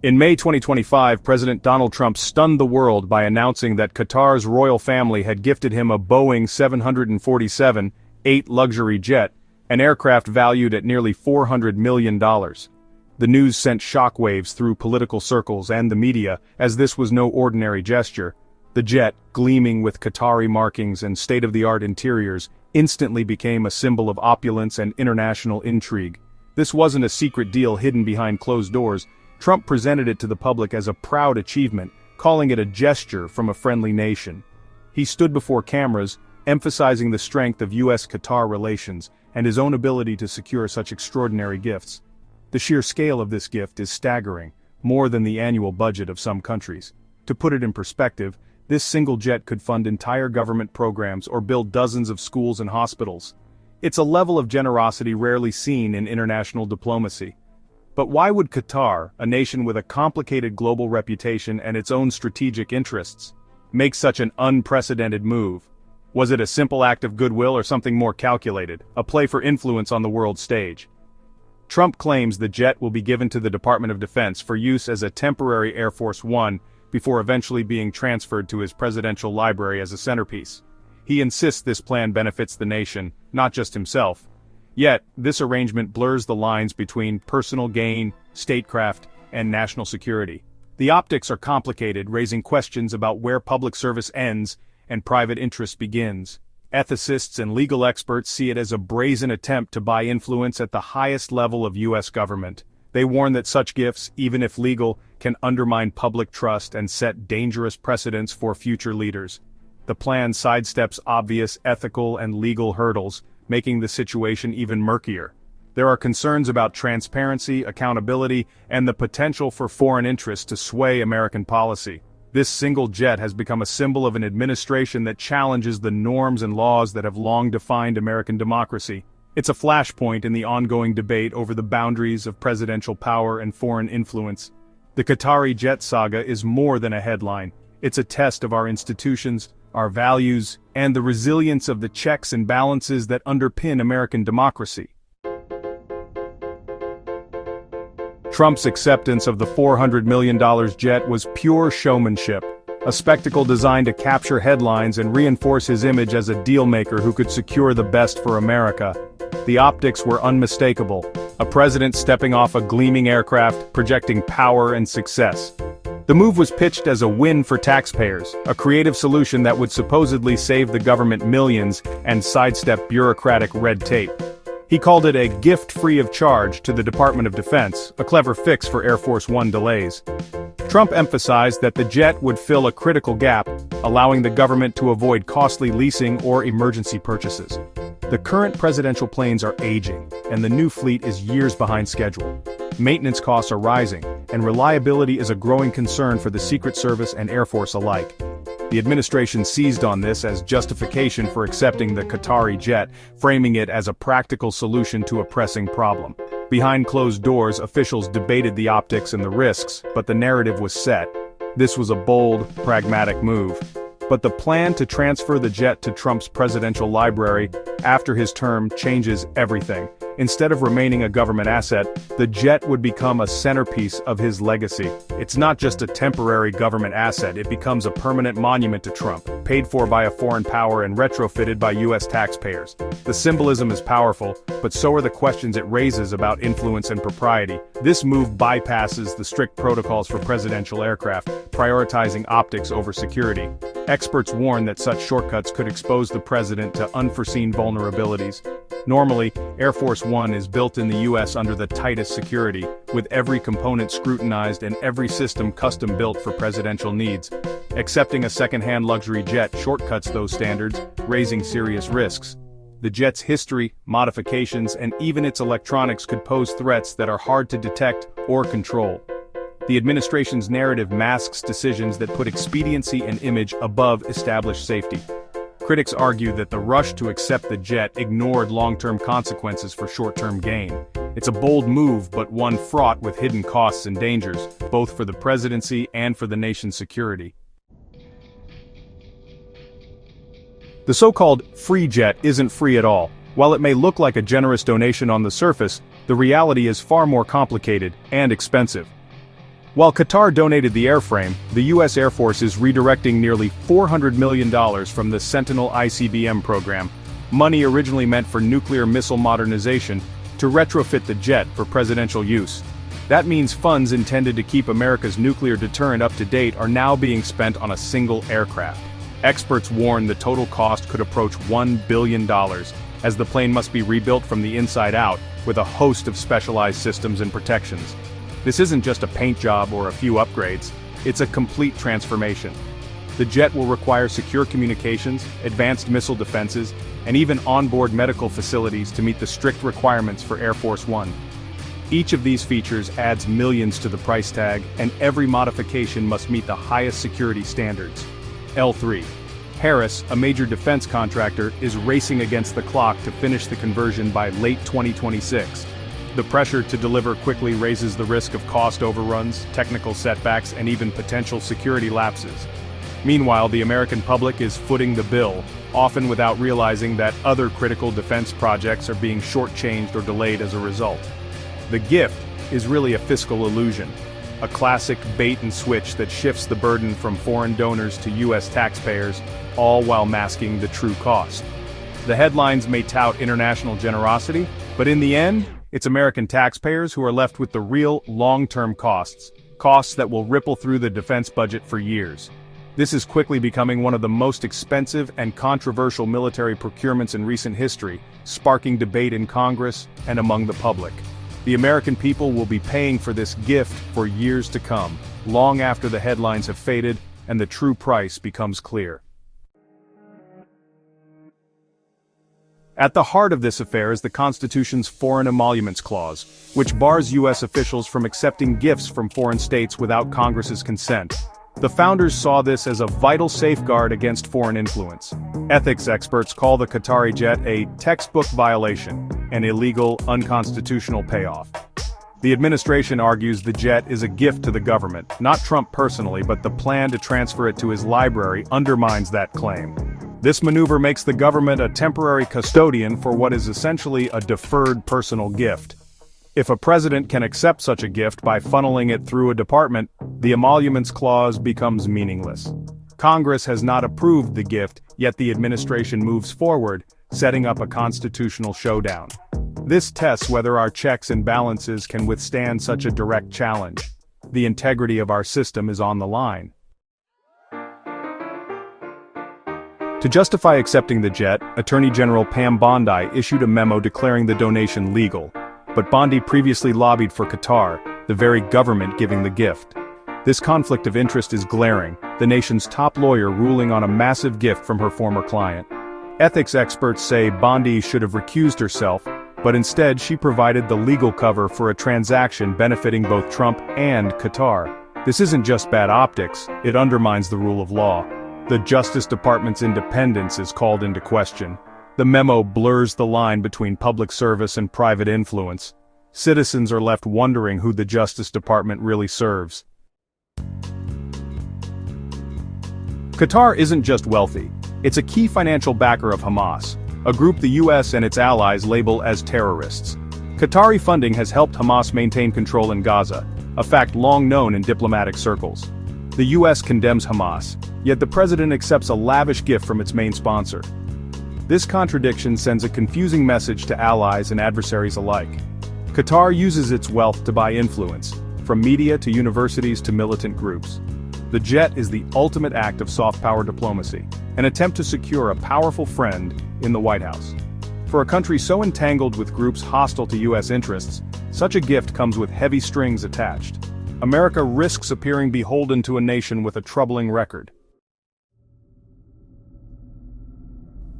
In May 2025, President Donald Trump stunned the world by announcing that Qatar's royal family had gifted him a Boeing 747-8 luxury jet, an aircraft valued at nearly $400 million. The news sent shockwaves through political circles and the media, as this was no ordinary gesture. The jet, gleaming with Qatari markings and state-of-the-art interiors, instantly became a symbol of opulence and international intrigue. This wasn't a secret deal hidden behind closed doors. Trump presented it to the public as a proud achievement, calling it a gesture from a friendly nation. He stood before cameras, emphasizing the strength of U.S.-Qatar relations and his own ability to secure such extraordinary gifts. The sheer scale of this gift is staggering, more than the annual budget of some countries. To put it in perspective, this single jet could fund entire government programs or build dozens of schools and hospitals. It's a level of generosity rarely seen in international diplomacy. But why would Qatar, a nation with a complicated global reputation and its own strategic interests, make such an unprecedented move? Was it a simple act of goodwill or something more calculated, a play for influence on the world stage? Trump claims the jet will be given to the Department of Defense for use as a temporary Air Force One before eventually being transferred to his presidential library as a centerpiece. He insists this plan benefits the nation, not just himself. Yet, this arrangement blurs the lines between personal gain, statecraft, and national security. The optics are complicated, raising questions about where public service ends and private interest begins. Ethicists and legal experts see it as a brazen attempt to buy influence at the highest level of U.S. government. They warn that such gifts, even if legal, can undermine public trust and set dangerous precedents for future leaders. The plan sidesteps obvious ethical and legal hurdles, making the situation even murkier. There are concerns about transparency, accountability, and the potential for foreign interests to sway American policy. This single jet has become a symbol of an administration that challenges the norms and laws that have long defined American democracy. It's a flashpoint in the ongoing debate over the boundaries of presidential power and foreign influence. The Qatari jet saga is more than a headline. It's a test of our institutions, our values, and the resilience of the checks and balances that underpin American democracy. Trump's acceptance of the $400 million jet was pure showmanship, a spectacle designed to capture headlines and reinforce his image as a deal-maker who could secure the best for America. The optics were unmistakable, a president stepping off a gleaming aircraft, projecting power and success. The move was pitched as a win for taxpayers, a creative solution that would supposedly save the government millions and sidestep bureaucratic red tape. He called it a gift free of charge to the Department of Defense, a clever fix for Air Force One delays. Trump emphasized that the jet would fill a critical gap, allowing the government to avoid costly leasing or emergency purchases. The current presidential planes are aging, and the new fleet is years behind schedule. Maintenance costs are rising, and reliability is a growing concern for the Secret Service and Air Force alike. The administration seized on this as justification for accepting the Qatari jet, framing it as a practical solution to a pressing problem. Behind closed doors, officials debated the optics and the risks, but the narrative was set. This was a bold, pragmatic move. But the plan to transfer the jet to Trump's presidential library after his term changes everything. Instead of remaining a government asset, the jet would become a centerpiece of his legacy. It's not just a temporary government asset, it becomes a permanent monument to Trump, paid for by a foreign power and retrofitted by U.S. taxpayers. The symbolism is powerful, but so are the questions it raises about influence and propriety. This move bypasses the strict protocols for presidential aircraft, prioritizing optics over security. Experts warn that such shortcuts could expose the president to unforeseen vulnerabilities. Normally, Air Force One is built in the U.S. under the tightest security, with every component scrutinized and every system custom-built for presidential needs. Accepting a second-hand luxury jet shortcuts those standards, raising serious risks. The jet's history, modifications, and even its electronics could pose threats that are hard to detect or control. The administration's narrative masks decisions that put expediency and image above established safety. Critics argue that the rush to accept the jet ignored long-term consequences for short-term gain. It's a bold move, but one fraught with hidden costs and dangers, both for the presidency and for the nation's security. The so-called free jet isn't free at all. While it may look like a generous donation on the surface, the reality is far more complicated and expensive. While Qatar donated the airframe, the U.S. Air Force is redirecting nearly $400 million from the Sentinel ICBM program, money originally meant for nuclear missile modernization, to retrofit the jet for presidential use. That means funds intended to keep America's nuclear deterrent up to date are now being spent on a single aircraft. Experts warn the total cost could approach $1 billion, as the plane must be rebuilt from the inside out, with a host of specialized systems and protections. This isn't just a paint job or a few upgrades, it's a complete transformation. The jet will require secure communications, advanced missile defenses, and even onboard medical facilities to meet the strict requirements for Air Force One. Each of these features adds millions to the price tag, and every modification must meet the highest security standards. L3. Harris, a major defense contractor, is racing against the clock to finish the conversion by late 2026. The pressure to deliver quickly raises the risk of cost overruns, technical setbacks, and even potential security lapses. Meanwhile, the American public is footing the bill, often without realizing that other critical defense projects are being shortchanged or delayed as a result. The gift is really a fiscal illusion, a classic bait and switch that shifts the burden from foreign donors to U.S. taxpayers, all while masking the true cost. The headlines may tout international generosity, but in the end, it's American taxpayers who are left with the real, long-term costs that will ripple through the defense budget for years. This is quickly becoming one of the most expensive and controversial military procurements in recent history, sparking debate in Congress and among the public. The American people will be paying for this gift for years to come, long after the headlines have faded and the true price becomes clear. At the heart of this affair is the Constitution's Foreign Emoluments Clause, which bars U.S. officials from accepting gifts from foreign states without Congress's consent. The founders saw this as a vital safeguard against foreign influence. Ethics experts call the Qatari jet a textbook violation, an illegal, unconstitutional payoff. The administration argues the jet is a gift to the government, not Trump personally, but the plan to transfer it to his library undermines that claim. This maneuver makes the government a temporary custodian for what is essentially a deferred personal gift. If a president can accept such a gift by funneling it through a department, the Emoluments Clause becomes meaningless. Congress has not approved the gift, yet the administration moves forward, setting up a constitutional showdown. This tests whether our checks and balances can withstand such a direct challenge. The integrity of our system is on the line. To justify accepting the jet, Attorney General Pam Bondi issued a memo declaring the donation legal. But Bondi previously lobbied for Qatar, the very government giving the gift. This conflict of interest is glaring, the nation's top lawyer ruling on a massive gift from her former client. Ethics experts say Bondi should have recused herself, but instead she provided the legal cover for a transaction benefiting both Trump and Qatar. This isn't just bad optics, it undermines the rule of law. The Justice Department's independence is called into question. The memo blurs the line between public service and private influence. Citizens are left wondering who the Justice Department really serves. Qatar isn't just wealthy, it's a key financial backer of Hamas, a group the US and its allies label as terrorists. Qatari funding has helped Hamas maintain control in Gaza, a fact long known in diplomatic circles. The US condemns Hamas, yet the president accepts a lavish gift from its main sponsor. This contradiction sends a confusing message to allies and adversaries alike. Qatar uses its wealth to buy influence, from media to universities to militant groups. The jet is the ultimate act of soft power diplomacy, an attempt to secure a powerful friend in the White House. For a country so entangled with groups hostile to U.S. interests, such a gift comes with heavy strings attached. America risks appearing beholden to a nation with a troubling record.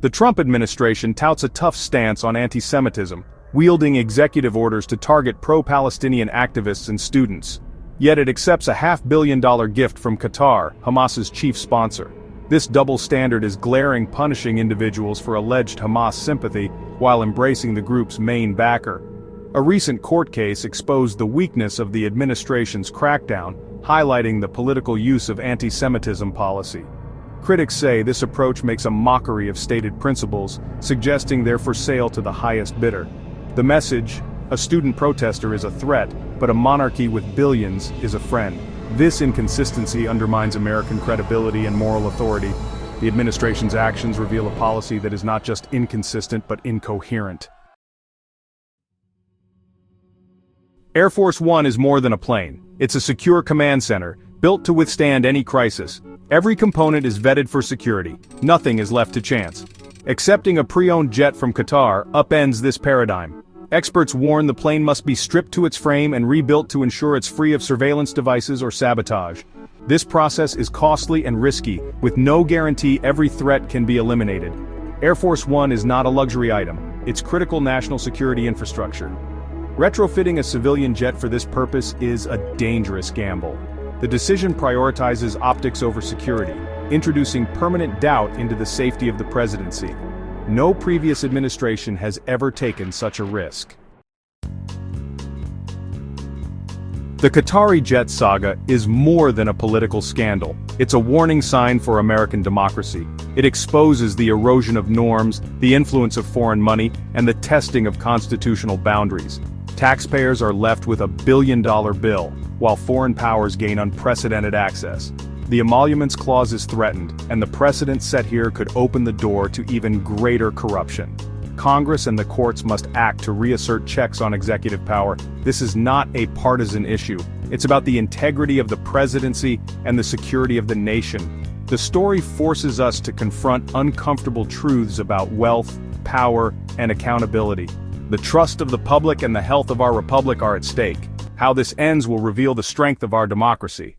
The Trump administration touts a tough stance on antisemitism, wielding executive orders to target pro-Palestinian activists and students. Yet it accepts a $500 million gift from Qatar, Hamas's chief sponsor. This double standard is glaring, punishing individuals for alleged Hamas sympathy while embracing the group's main backer. A recent court case exposed the weakness of the administration's crackdown, highlighting the political use of anti-Semitism policy. Critics say this approach makes a mockery of stated principles, suggesting they're for sale to the highest bidder. The message, A student protester is a threat, but a monarchy with billions is a friend. This inconsistency undermines American credibility and moral authority. The administration's actions reveal a policy that is not just inconsistent but incoherent. Air Force One is more than a plane. It's a secure command center, built to withstand any crisis. Every component is vetted for security. Nothing is left to chance. Accepting a pre-owned jet from Qatar upends this paradigm. Experts warn the plane must be stripped to its frame and rebuilt to ensure it's free of surveillance devices or sabotage. This process is costly and risky, with no guarantee every threat can be eliminated. Air Force One is not a luxury item. It's critical national security infrastructure. Retrofitting a civilian jet for this purpose is a dangerous gamble. The decision prioritizes optics over security, introducing permanent doubt into the safety of the presidency. No previous administration has ever taken such a risk. The Qatari jet saga is more than a political scandal. It's a warning sign for American democracy. It exposes the erosion of norms, the influence of foreign money, and the testing of constitutional boundaries. Taxpayers are left with a billion-dollar bill, while foreign powers gain unprecedented access. The Emoluments Clause is threatened, and the precedent set here could open the door to even greater corruption. Congress and the courts must act to reassert checks on executive power. This is not a partisan issue. It's about the integrity of the presidency and the security of the nation. The story forces us to confront uncomfortable truths about wealth, power, and accountability. The trust of the public and the health of our republic are at stake. How this ends will reveal the strength of our democracy.